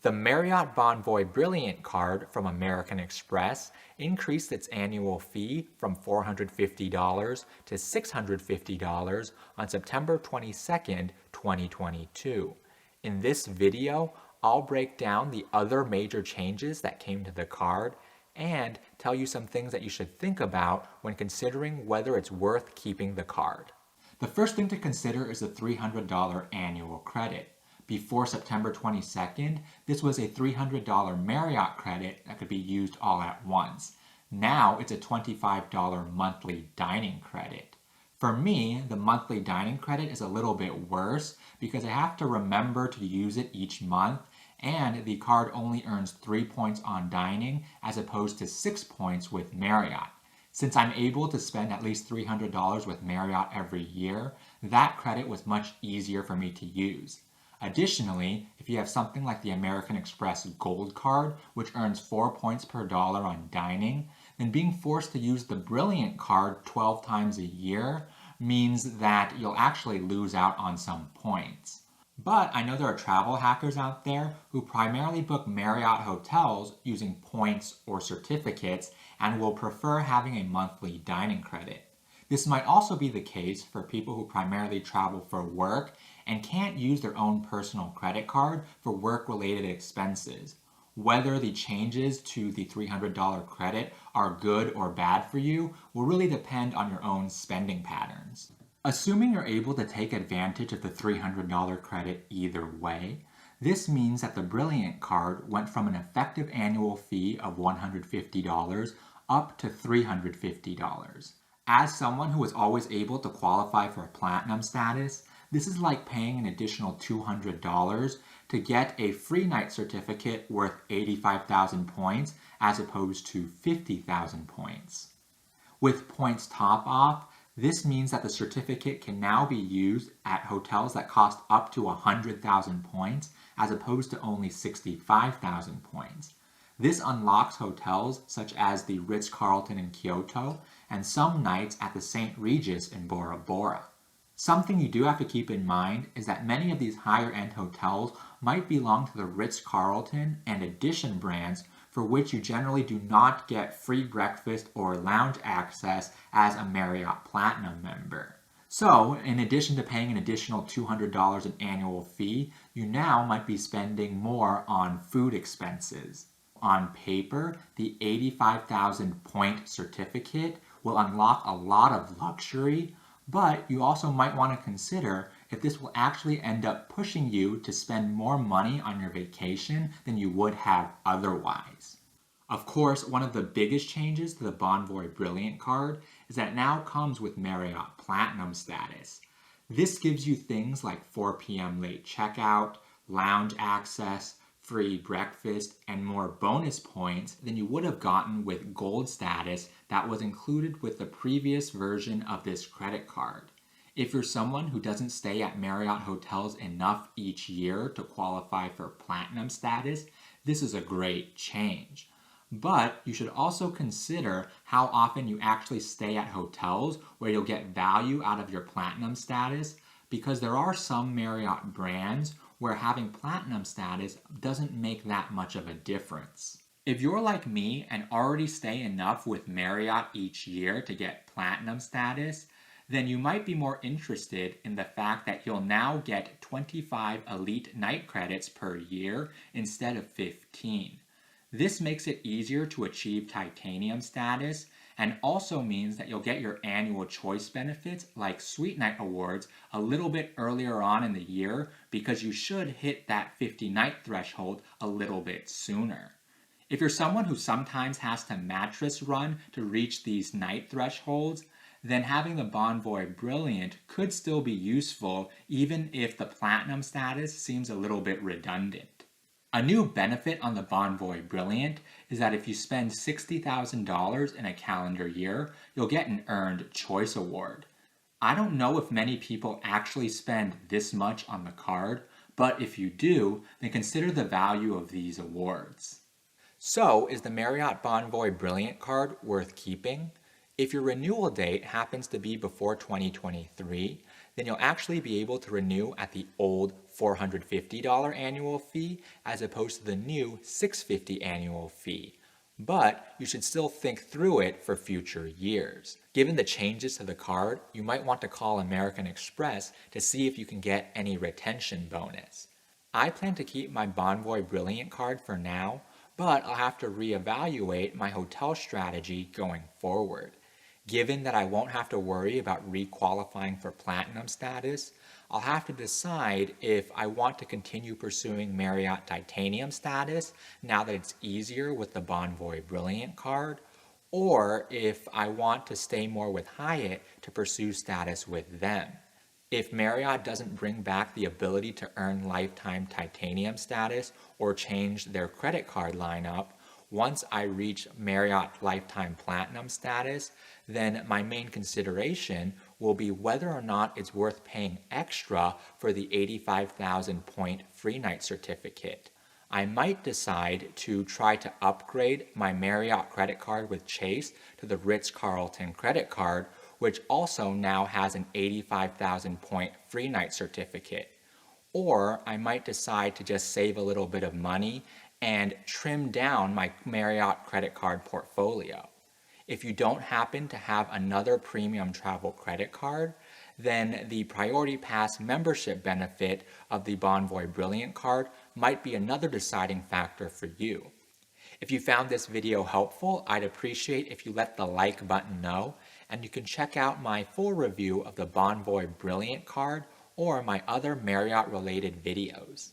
The Marriott Bonvoy Brilliant card from American Express increased its annual fee from $450 to $650 on September 22, 2022. In this video, I'll break down the other major changes that came to the card and tell you some things that you should think about when considering whether it's worth keeping the card. The first thing to consider is the $300 annual credit. Before September 22nd, this was a $300 Marriott credit that could be used all at once. Now it's a $25 monthly dining credit. For me, the monthly dining credit is a little bit worse because I have to remember to use it each month, and the card only earns 3 points on dining as opposed to 6 points with Marriott. Since I'm able to spend at least $300 with Marriott every year, that credit was much easier for me to use. Additionally, if you have something like the American Express Gold Card, which earns 4 points per dollar on dining, then being forced to use the Brilliant Card 12 times a year means that you'll actually lose out on some points. But I know there are travel hackers out there who primarily book Marriott hotels using points or certificates and will prefer having a monthly dining credit. This might also be the case for people who primarily travel for work and can't use their own personal credit card for work-related expenses. Whether the changes to the $300 credit are good or bad for you will really depend on your own spending patterns. Assuming you're able to take advantage of the $300 credit either way, this means that the Brilliant card went from an effective annual fee of $150 up to $350. As someone who was always able to qualify for a platinum status, this is like paying an additional $200 to get a free night certificate worth 85,000 points as opposed to 50,000 points. With points top off, this means that the certificate can now be used at hotels that cost up to 100,000 points as opposed to only 65,000 points. This unlocks hotels such as the Ritz-Carlton in Kyoto and some nights at the St. Regis in Bora Bora. Something you do have to keep in mind is that many of these higher-end hotels might belong to the Ritz-Carlton and Edition brands, for which you generally do not get free breakfast or lounge access as a Marriott Platinum member. So, in addition to paying an additional $200 in annual fee, you now might be spending more on food expenses. On paper, the 85,000 point certificate will unlock a lot of luxury, but you also might want to consider if this will actually end up pushing you to spend more money on your vacation than you would have otherwise. Of course, one of the biggest changes to the Bonvoy Brilliant card is that it now comes with Marriott Platinum status. This gives you things like 4 p.m. late checkout, lounge access, free breakfast, and more bonus points than you would have gotten with Gold status that was included with the previous version of this credit card. If you're someone who doesn't stay at Marriott hotels enough each year to qualify for Platinum status, this is a great change. But you should also consider how often you actually stay at hotels where you'll get value out of your Platinum status, because there are some Marriott brands where having Platinum status doesn't make that much of a difference. If you're like me and already stay enough with Marriott each year to get Platinum status, then you might be more interested in the fact that you'll now get 25 elite night credits per year instead of 15. This makes it easier to achieve Titanium status, and also means that you'll get your annual choice benefits like Suite Night Awards a little bit earlier on in the year, because you should hit that 50 night threshold a little bit sooner. If you're someone who sometimes has to mattress run to reach these night thresholds, then having the Bonvoy Brilliant could still be useful even if the Platinum status seems a little bit redundant. A new benefit on the Bonvoy Brilliant is that if you spend $60,000 in a calendar year, you'll get an Earned Choice Award. I don't know if many people actually spend this much on the card, but if you do, then consider the value of these awards. So, is the Marriott Bonvoy Brilliant card worth keeping? If your renewal date happens to be before 2023, then you'll actually be able to renew at the old $450 annual fee as opposed to the new $650 annual fee. But you should still think through it for future years. Given the changes to the card, you might want to call American Express to see if you can get any retention bonus. I plan to keep my Bonvoy Brilliant card for now, but I'll have to reevaluate my hotel strategy going forward. Given that I won't have to worry about requalifying for Platinum status, I'll have to decide if I want to continue pursuing Marriott Titanium status now that it's easier with the Bonvoy Brilliant card, or if I want to stay more with Hyatt to pursue status with them. If Marriott doesn't bring back the ability to earn lifetime Titanium status or change their credit card lineup, once I reach Marriott Lifetime Platinum status, then my main consideration will be whether or not it's worth paying extra for the 85,000 point free night certificate. I might decide to try to upgrade my Marriott credit card with Chase to the Ritz-Carlton credit card, which also now has an 85,000 point free night certificate. Or I might decide to just save a little bit of money and trim down my Marriott credit card portfolio. If you don't happen to have another premium travel credit card, then the Priority Pass membership benefit of the Bonvoy Brilliant card might be another deciding factor for you. If you found this video helpful, I'd appreciate if you let the like button know, and you can check out my full review of the Bonvoy Brilliant card or my other Marriott related videos.